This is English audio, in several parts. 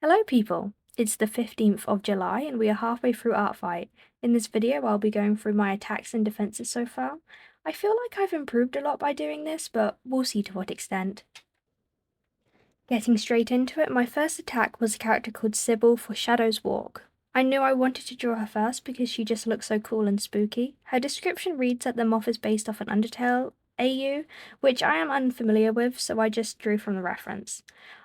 Hello people! It's the 15th of July and we are halfway through Artfight. In this video I'll be going through my attacks and defenses so far. I feel like I've improved a lot by doing this, but we'll see to what extent. Getting straight into it, my first attack was a character called Sibil for Shadow's Walk. I knew I wanted to draw her first because she just looks so cool and spooky. Her description reads that the moth is based off an Undertale AU, which I am unfamiliar with, so I just drew from the reference.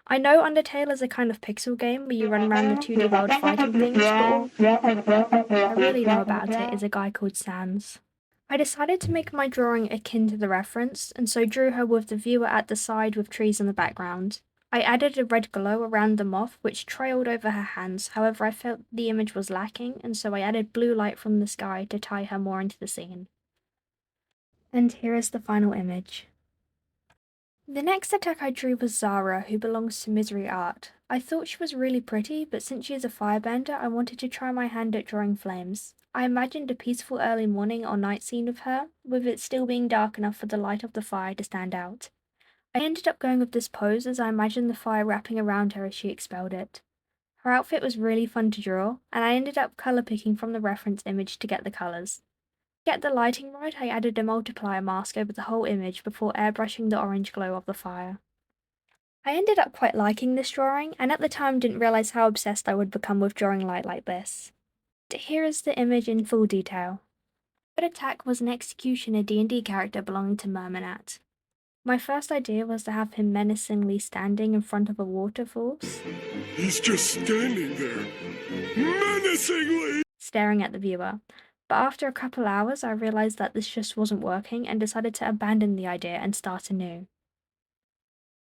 I know Undertale is a kind of pixel game where you run around the 2D world fighting things, but all I really know about it is a guy called Sans. I decided to make my drawing akin to the reference, and so drew her with the viewer at the side with trees in the background. I added a red glow around the moth which trailed over her hands, however I felt the image was lacking, and so I added blue light from the sky to tie her more into the scene. And here is the final image. The next attack I drew was Zara, who belongs to Misery Art. I thought she was really pretty, but since she is a firebender, I wanted to try my hand at drawing flames. I imagined a peaceful early morning or night scene of her, with it still being dark enough for the light of the fire to stand out. I ended up going with this pose as I imagined the fire wrapping around her as she expelled it. Her outfit was really fun to draw, and I ended up colour picking from the reference image to get the colours. To get the lighting right, I added a multiplier mask over the whole image before airbrushing the orange glow of the fire. I ended up quite liking this drawing, and at the time didn't realise how obsessed I would become with drawing light like this. But here is the image in full detail. The third attack was an Executioner D&D character belonging to Mermanat. My first idea was to have him menacingly standing in front of a waterfall, He's just standing there, menacingly, staring at the viewer. But after a couple hours, I realised that this just wasn't working and decided to abandon the idea and start anew.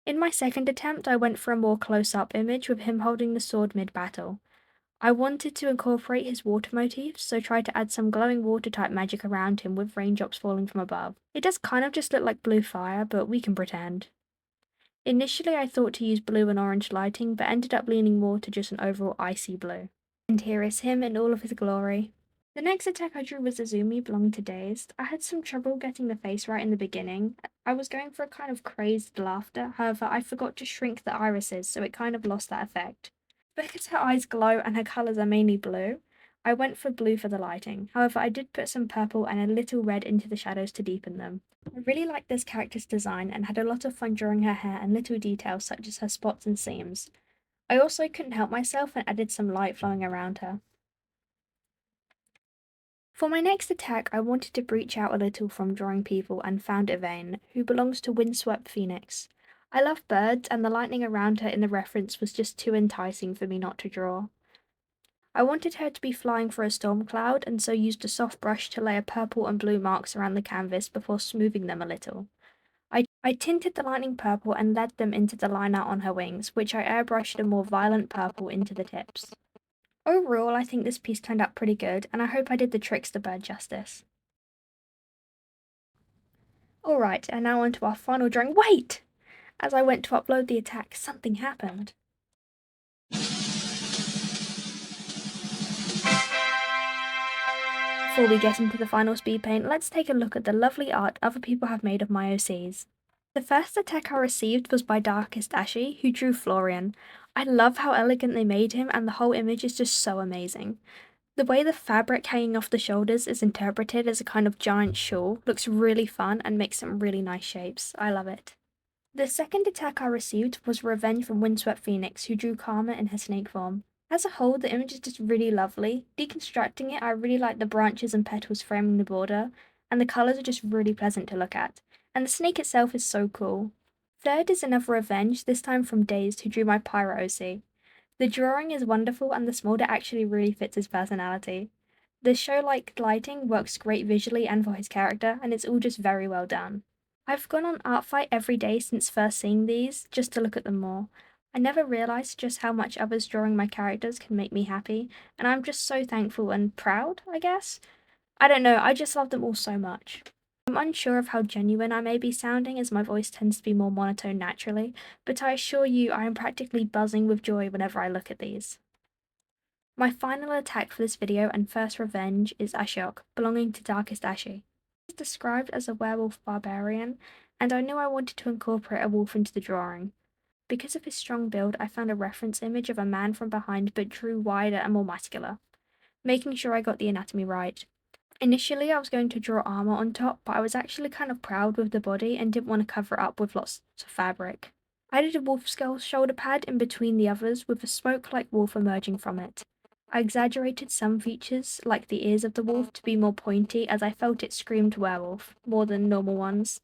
In my second attempt, I went for a more close-up image with him holding the sword mid-battle. I wanted to incorporate his water motifs, so tried to add some glowing water-type magic around him with raindrops falling from above. It does kind of just look like blue fire, but we can pretend. Initially I thought to use blue and orange lighting, but ended up leaning more to just an overall icy blue. And here is him in all of his glory. The next attack I drew was Izumi, belonging to Dazed. I had some trouble getting the face right in the beginning. I was going for a kind of crazed laughter, however I forgot to shrink the irises, so it kind of lost that effect. Because her eyes glow and her colours are mainly blue, I went for blue for the lighting. However, I did put some purple and a little red into the shadows to deepen them. I really liked this character's design and had a lot of fun drawing her hair and little details such as her spots and seams. I also couldn't help myself and added some light flowing around her. For my next attack, I wanted to breach out a little from drawing people and found Yvaine, who belongs to Windswept Phoenix. I love birds, and the lightning around her in the reference was just too enticing for me not to draw. I wanted her to be flying for a storm cloud, and so used a soft brush to layer purple and blue marks around the canvas before smoothing them a little. I tinted the lightning purple and led them into the line art on her wings, which I airbrushed a more violent purple into the tips. Overall, I think this piece turned out pretty good, and I hope I did the trickster bird justice. Alright, and now on to our final drawing. Wait! As I went to upload the attack, something happened. Before we get into the final speed paint, let's take a look at the lovely art other people have made of my OCs. The first attack I received was by Darkest Ashy, who drew Florian. I love how elegant they made him, and the whole image is just so amazing. The way the fabric hanging off the shoulders is interpreted as a kind of giant shawl looks really fun and makes some really nice shapes. I love it. The second attack I received was Revenge from Windswept Phoenix, who drew Karma in her snake form. As a whole, the image is just really lovely. Deconstructing it, I really like the branches and petals framing the border, and the colours are just really pleasant to look at. And the snake itself is so cool. Third is another Revenge, this time from Dazed, who drew my Pyro OC. The drawing is wonderful and the smolder actually really fits his personality. The show-like lighting works great visually and for his character, and it's all just very well done. I've gone on Artfight every day since first seeing these, just to look at them more. I never realised just how much others drawing my characters can make me happy, and I'm just so thankful and proud, I guess? I don't know, I just love them all so much. I'm unsure of how genuine I may be sounding as my voice tends to be more monotone naturally, but I assure you I am practically buzzing with joy whenever I look at these. My final attack for this video and first revenge is Ashiok, belonging to Darkest Ashy. He is described as a werewolf barbarian, and I knew I wanted to incorporate a wolf into the drawing. Because of his strong build, I found a reference image of a man from behind but drew wider and more muscular, making sure I got the anatomy right. Initially, I was going to draw armor on top, but I was actually kind of proud with the body and didn't want to cover it up with lots of fabric. I did a wolf skull shoulder pad in between the others with a smoke-like wolf emerging from it. I exaggerated some features, like the ears of the wolf, to be more pointy as I felt it screamed werewolf, more than normal ones.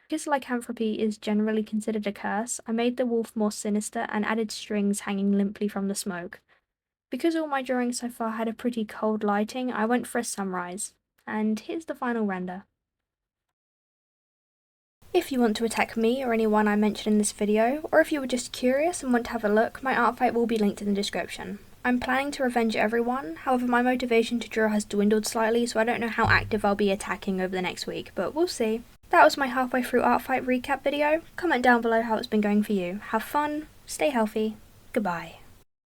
Because lycanthropy is generally considered a curse, I made the wolf more sinister and added strings hanging limply from the smoke. Because all my drawings so far had a pretty cold lighting, I went for a sunrise. And here's the final render. If you want to attack me or anyone I mentioned in this video, or if you were just curious and want to have a look, my art fight will be linked in the description. I'm planning to revenge everyone, however my motivation to draw has dwindled slightly, so I don't know how active I'll be attacking over the next week, but we'll see. That was my halfway through art fight recap video. Comment down below how it's been going for you. Have fun, stay healthy, goodbye.